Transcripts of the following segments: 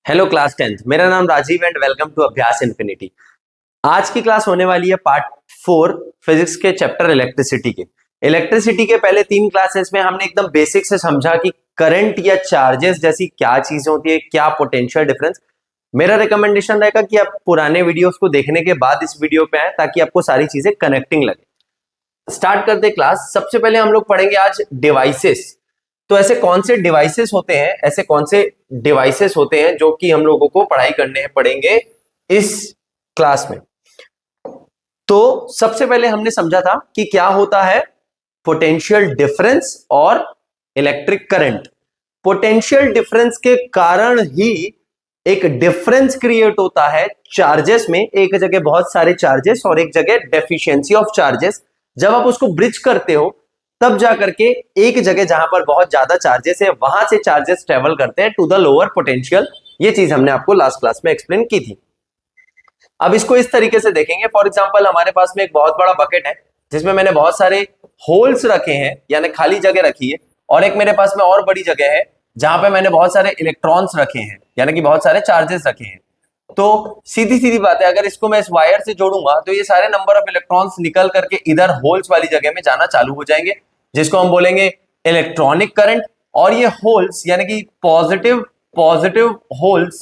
Hello class 10th। मेरा नाम Rajiv and welcome to अभ्यास इन्फिनिटी। आज की क्लास होने वाली है पार्ट 4 फिजिक्स के चैप्टर इलेक्ट्रिसिटी के। इलेक्ट्रिसिटी के पहले 3 क्लासेस में हमने एकदम बेसिक से समझा कि करंट या चार्जेस जैसी क्या चीजें होती है, क्या पोटेंशियल डिफरेंस। मेरा रिकमेंडेशन रहेगा कि आप पुराने वीडियोस को देखने के बाद इस वीडियो पे आए ताकि आपको सारी चीजें कनेक्टिंग लगे। स्टार्ट करते क्लास। सबसे पहले हम लोग पढ़ेंगे आज डिवाइसेस। तो ऐसे कौन से डिवाइसेस होते हैं, ऐसे कौन से डिवाइसेस होते हैं जो कि हम लोगों को पढ़ाई करने पड़ेंगे इस क्लास में। तो सबसे पहले हमने समझा था कि क्या होता है पोटेंशियल डिफरेंस और इलेक्ट्रिक करंट। पोटेंशियल डिफरेंस के कारण ही एक डिफरेंस क्रिएट होता है चार्जेस में। एक जगह बहुत सारे चार्जेस और एक जगह डेफिशिएंसी ऑफ चार्जेस। जब आप उसको ब्रिज करते हो तब जाकर के एक जगह जहां पर बहुत ज्यादा चार्जेस है वहां से चार्जेस ट्रेवल करते हैं टू द लोअर पोटेंशियल। ये चीज हमने आपको लास्ट क्लास में एक्सप्लेन की थी। अब इसको इस तरीके से देखेंगे। फॉर एग्जांपल हमारे पास में एक बहुत बड़ा बकेट है जिसमें मैंने बहुत सारे होल्स रखे हैं, यानी खाली जगह रखी है, और एक मेरे पास में और बड़ी जगह है जहां पे मैंने बहुत सारे इलेक्ट्रॉन्स रखे हैं, यानी कि बहुत सारे चार्जेस रखे हैं। तो सीधी सीधी बात है, अगर इसको मैं इस वायर से जोड़ूंगा तो ये सारे नंबर ऑफ इलेक्ट्रॉन्स निकल करके इधर होल्स वाली जगह में जाना चालू हो जाएंगे, जिसको हम बोलेंगे इलेक्ट्रॉनिक करंट। और ये होल्स यानी कि पॉजिटिव पॉजिटिव होल्स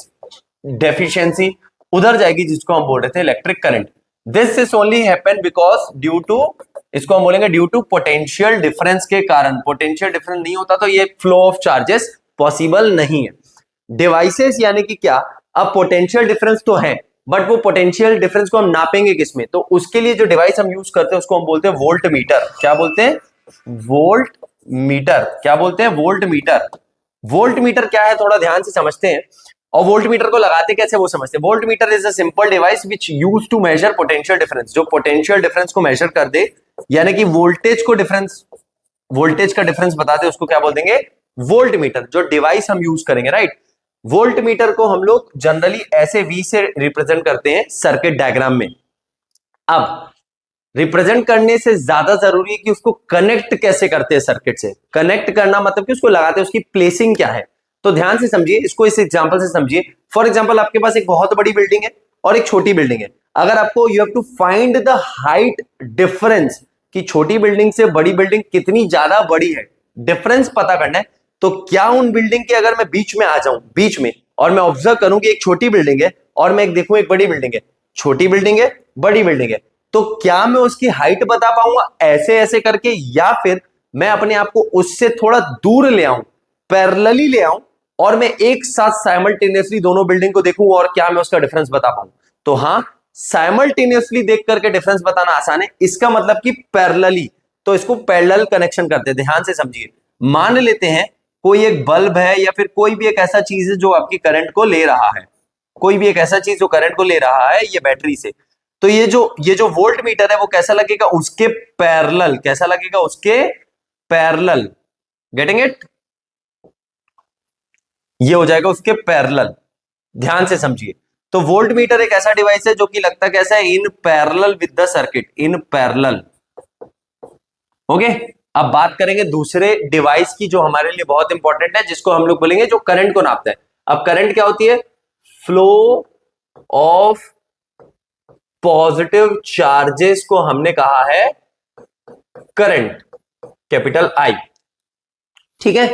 डेफिशिएंसी उधर जाएगी, जिसको हम बोल रहे थे electric current. This is only happen because due to, इसको हम बोलेंगे ड्यू टू पोटेंशियल डिफरेंस के कारण। पोटेंशियल डिफरेंस नहीं होता तो ये फ्लो ऑफ चार्जेस पॉसिबल नहीं है। डिवाइसेस यानी कि क्या, अब पोटेंशियल डिफरेंस तो है बट वो पोटेंशियल डिफरेंस को हम नापेंगे किसमें, तो उसके लिए जो डिवाइस हम यूज करते हैं उसको हम बोलते हैं वोल्ट मीटर। क्या बोलते हैं? Volt metre. क्या बोलते हैं? Volt metre. वोल्ट मीटर क्या है थोड़ा ध्यान से समझते हैं, और वोल्ट मीटर को लगाते कैसे वो समझते हैं। Volt meter is a simple device which use to measure potential difference, जो पोटेंशियल डिफरेंस को मेजर कर दे, यानी कि वोल्टेज को डिफरेंस, वोल्टेज का डिफरेंस बताते हैं, उसको क्या बोल देंगे? Volt meter. जो डिवाइस हम यूज करेंगे, राइट। वोल्ट मीटर को हम लोग जनरली ऐसे वी से रिप्रेजेंट करते हैं सर्किट डायग्राम में। अब रिप्रेजेंट करने से ज्यादा जरूरी है कि उसको कनेक्ट कैसे करते हैं सर्किट से। कनेक्ट करना मतलब कि उसको लगाते हैं, उसकी प्लेसिंग क्या है। तो ध्यान से समझिए, इसको इस एग्जांपल से समझिए। फॉर एग्जांपल आपके पास एक बहुत बड़ी बिल्डिंग है और एक छोटी बिल्डिंग है। अगर आपको you have to find the height difference, कि छोटी बिल्डिंग से बड़ी बिल्डिंग कितनी ज्यादा बड़ी है, डिफरेंस पता करना है, तो क्या उन बिल्डिंग के अगर मैं बीच में आ जाऊं, बीच में, और मैं ऑब्जर्व करूं कि एक छोटी बिल्डिंग है और मैं एक देखूं एक बड़ी बिल्डिंग है, छोटी बिल्डिंग है बड़ी बिल्डिंग है, तो क्या मैं उसकी हाइट बता पाऊंगा ऐसे ऐसे करके, या फिर मैं अपने आप को उससे थोड़ा दूर ले आऊं, पैरेलली ले आऊं, और मैं एक साथ साइमल्टेनियसली दोनों बिल्डिंग को देखूं और क्या मैं उसका डिफरेंस बता पाऊं? तो हाँ, साइमल्टेनियसली देख करके डिफरेंस बताना आसान है। इसका मतलब कि पैरेलली, तो इसको पैरेलल कनेक्शन करते हैं। ध्यान से समझिए, मान लेते हैं कोई एक बल्ब है या फिर कोई भी एक ऐसा चीज है जो आपकी करंट को ले रहा है, कोई भी एक ऐसा चीज जो करंट को ले रहा है ये बैटरी से। तो ये जो वोल्ट मीटर है वो कैसा लगेगा? उसके पैरेलल। कैसा लगेगा? उसके पैरेलल। Getting it? ये हो जाएगा उसके पैरेलल। ध्यान से समझिए। तो वोल्ट मीटर एक ऐसा डिवाइस है जो कि लगता कैसा है? In parallel with the circuit, in parallel. Okay. अब बात करेंगे दूसरे डिवाइस की जो हमारे लिए बहुत इंपॉर्टेंट है, जिसको हम लोग बोलेंगे जो करंट को नापता है। अब करंट क्या होती है? फ्लो ऑफ पॉजिटिव चार्जेस को हमने कहा है करंट, कैपिटल आई। ठीक है।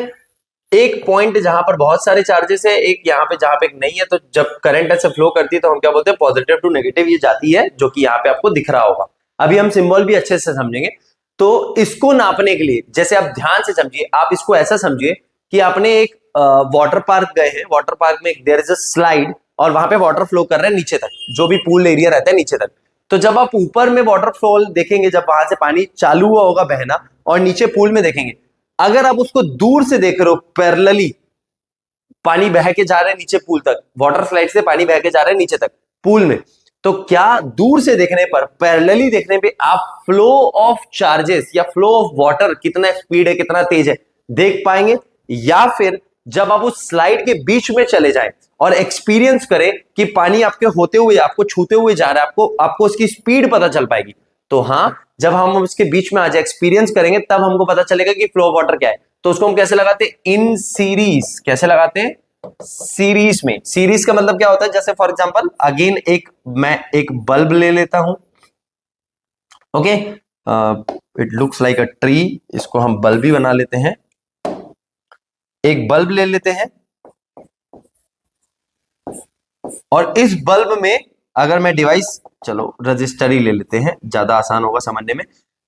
एक पॉइंट जहां पर बहुत सारे चार्जेस है, एक यहां पे जहां पे एक नहीं है, तो जब करंट ऐसे फ्लो करती है तो हम क्या बोलते हैं? पॉजिटिव टू नेगेटिव ये जाती है, जो कि यहां पे आपको दिख रहा होगा। अभी हम सिंबल भी अच्छे से समझेंगे। तो इसको नापने के लिए, जैसे आप ध्यान से समझिए, आप इसको ऐसा समझिए कि आपने एक वाटर पार्क गए हैं, वाटर पार्क में देयर इज अ स्लाइड और वहां पे वाटर फ्लो कर रहे हैं नीचे तक, जो भी पूल एरिया रहता है नीचे तक। तो जब आप ऊपर में वाटरफॉल देखेंगे, जब वहां से पानी चालू हुआ होगा बहना, और नीचे पूल में देखेंगे, अगर आप उसको दूर से देख रहे हो, पैरेलली पानी बह के जा रहे हैं नीचे पूल तक, वाटर स्लाइड से पानी बह के जा रहे हैं नीचे तक पूल में, तो क्या दूर से देखने पर, पैरेलली देखने पे आप फ्लो ऑफ चार्जेस या फ्लो ऑफ वाटर कितना स्पीड है, कितना तेज है, देख पाएंगे? या फिर जब आप उस स्लाइड के बीच में चले जाएं और एक्सपीरियंस करें कि पानी आपके होते हुए, आपको छूते हुए जा रहा है, आपको उसकी स्पीड पता चल पाएगी? तो हाँ, जब हम उसके बीच में आ जाए, एक्सपीरियंस करेंगे, तब हमको पता चलेगा कि फ्लो ऑफ वाटर क्या है। तो उसको हम कैसे लगाते हैं? In series. कैसे लगाते हैं? सीरीज में। सीरीज का मतलब क्या होता है, जैसे फॉर एग्जांपल अगेन मैं एक बल्ब ले लेता हूं, okay, it looks like a tree, इसको हम बल्ब ही बना लेते हैं। एक बल्ब ले लेते हैं और इस बल्ब में अगर मैं डिवाइस, चलो रजिस्टर ही ले लेते हैं, ज्यादा आसान होगा समझने में।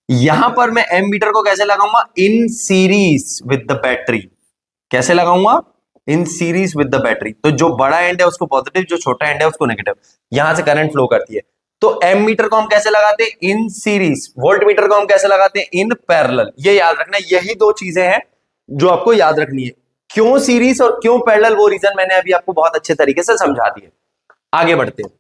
यहां पर मैं एम मीटर को कैसे लगाऊंगा, in series with the battery. कैसे लगाऊंगा, in series with the battery. तो जो बड़ा एंड है उसको पॉजिटिव, जो छोटा एंड है उसको नेगेटिव, यहां से करंट फ्लो करती है। तो एम मीटर को हम कैसे लगाते हैं, इन सीरीज। वोल्ट मीटर को हम कैसे लगाते हैं, इन पैरेलल। ये याद रखना, यही दो चीजें हैं जो आपको याद रखनी है। क्यों सीरीज और क्यों पैरेलल, वो रीजन मैंने अभी आपको बहुत अच्छे तरीके से समझा दिए। आगे बढ़ते हैं।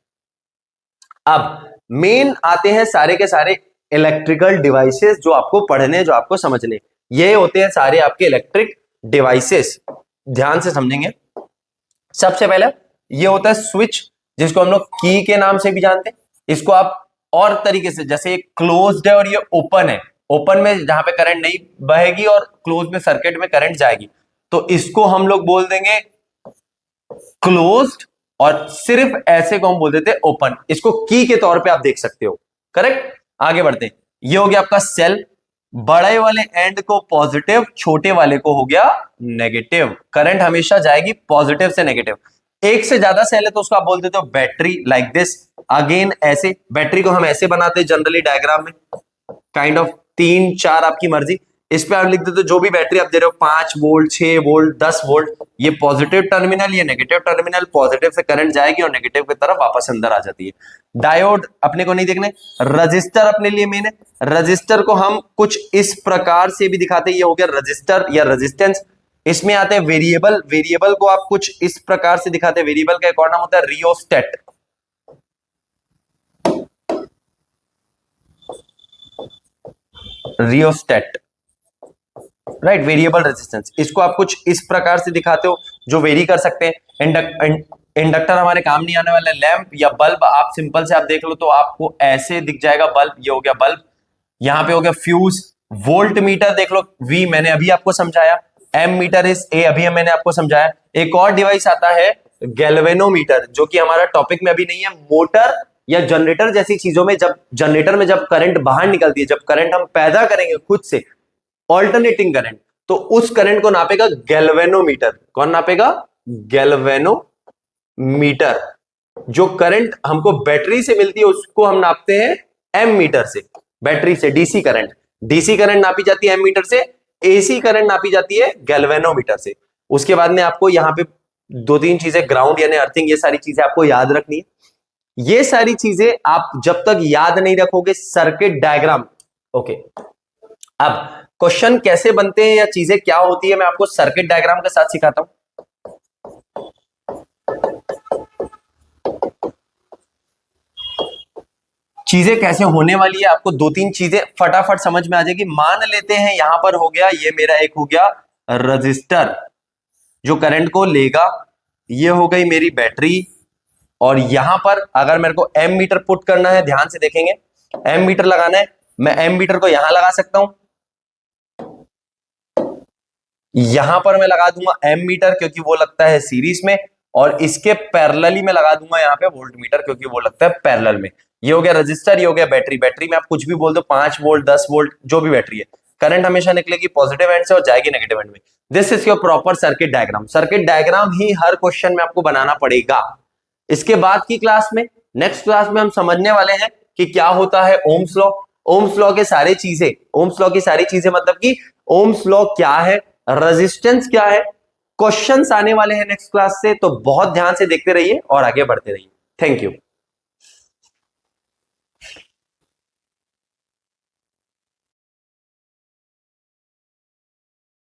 अब मेन आते हैं सारे के सारे इलेक्ट्रिकल डिवाइसेस जो आपको पढ़ने, जो आपको समझने। ये होते हैं सारे आपके इलेक्ट्रिक डिवाइसेस, ध्यान से समझेंगे। सबसे पहले ये होता है स्विच, जिसको हम लोग की के नाम से भी जानते हैं। इसको आप और तरीके से, जैसे ये क्लोज्ड है और ये ओपन है, ओपन में जहां पे करंट नहीं बहेगी और क्लोज में सर्किट में करंट जाएगी, तो इसको हम लोग बोल देंगे क्लोज्ड, और सिर्फ ऐसे को हम बोल देते हैं ओपन। इसको की के तौर पे आप देख सकते हो, करेक्ट। आगे बढ़ते हैं। ये हो गया आपका सेल, बड़े वाले एंड को पॉजिटिव, छोटे वाले को हो गया नेगेटिव। करंट हमेशा जाएगी पॉजिटिव से नेगेटिव। एक से ज्यादा सेल है तो उसको आप बोल देते हो बैटरी, लाइक दिस। अगेन ऐसे बैटरी को हम ऐसे बनाते हैं जनरली डायग्राम में, काइंड ऑफ 3 4 आपकी मर्जी। इस पे आप लिख देते हो जो भी बैटरी आप दे रहे हो, 5 वोल्ट, 6 वोल्ट, 10 वोल्ट, ये पॉजिटिव टर्मिनल, ये नेगेटिव टर्मिनल। पॉजिटिव से करंट जाएगी और नेगेटिव की तरफ वापस अंदर आ जाती है। डायोड अपने को नहीं देखने, रजिस्टर अपने लिए मेन है। रजिस्टर को हम कुछ इस प्रकार से भी दिखाते हैं, ये हो गया रजिस्टर या रेजिस्टेंस। इसमें आते हैं वेरिएबल, वेरिएबल को आप कुछ इस प्रकार से दिखाते हैं। वेरिएबल का एक और नाम होता है rheostat, rheostat, right, variable resistance. इसको आप कुछ इस प्रकार से दिखाते हो जो वेरी कर सकते हैं। इंडक्टर हमारे काम नहीं आने वाला। लैंप या बल्ब आप सिंपल से आप देख लो तो आपको ऐसे दिख जाएगा बल्ब, ये हो गया बल्ब। यहां पे हो गया फ्यूज। वोल्ट मीटर देख लो, वी मैंने अभी आपको समझाया, एम मीटर इज ए, अभी मैंने आपको समझाया। एक और डिवाइस आता है गैल्वेनोमीटर, जो कि हमारा टॉपिक में अभी नहीं है। मोटर या जनरेटर जैसी चीजों में, जब जनरेटर में जब करंट बाहर निकलती है, जब करंट हम पैदा करेंगे खुद से, ऑल्टरनेटिंग करंट, तो उस करंट को नापेगा गैल्वेनोमीटर। कौन नापेगा, गैल्वेनोमीटर। जो करंट हमको बैटरी से मिलती है उसको हम नापते हैं एम मीटर से। बैटरी से डीसी करंट, डीसी करंट नापी जाती है एम मीटर से, एसी करंट नापी जाती है गैल्वेनोमीटर से। उसके बाद में आपको यहां पे 2-3 चीजें, ग्राउंड यानी अर्थिंग, ये सारी चीजें आपको याद रखनी है। ये सारी चीजें आप जब तक याद नहीं रखोगे, सर्किट डायग्राम, ओके। अब क्वेश्चन कैसे बनते हैं या चीजें क्या होती है, मैं आपको सर्किट डायग्राम के साथ सिखाता हूं। चीजें कैसे होने वाली है, आपको 2-3 चीजें फटाफट समझ में आ जाएगी। मान लेते हैं यहां पर हो गया, ये मेरा एक हो गया रजिस्टर जो करंट को लेगा, ये हो गई मेरी बैटरी, और यहां पर अगर मेरे को एम मीटर पुट करना है, ध्यान से देखेंगे, एम मीटर लगाना है, मैं एम मीटर को यहां लगा सकता हूं, यहां पर मैं लगा दूंगा एम मीटर क्योंकि वो लगता है सीरीज में, और इसके पैरेलली में लगा दूंगा यहाँ पे वोल्ट मीटर क्योंकि वो लगता है पैरेलल में। ये हो गया रजिस्टर, ये हो गया बैटरी। बैटरी में आप कुछ भी बोल दो, 5 वोल्ट, 10 वोल्ट, जो भी बैटरी है, करंट हमेशा निकलेगी पॉजिटिव एंड से और जाएगी नेगेटिव एंड में। This is your proper circuit diagram. Circuit diagram he her question में आपको बनाना पड़ेगा। इसके बाद की क्लास में, नेक्स्ट क्लास में हम समझने वाले हैं कि क्या होता है ओम्स लॉ। ओम्स लॉ के सारी चीजें, ओम्स लॉ की सारी चीजें मतलब कि ओम्स लॉ क्या है, रेजिस्टेंस क्या है, क्वेश्चंस आने वाले हैं नेक्स्ट क्लास से। तो बहुत ध्यान से देखते रहिए और आगे बढ़ते रहिए। Thank you.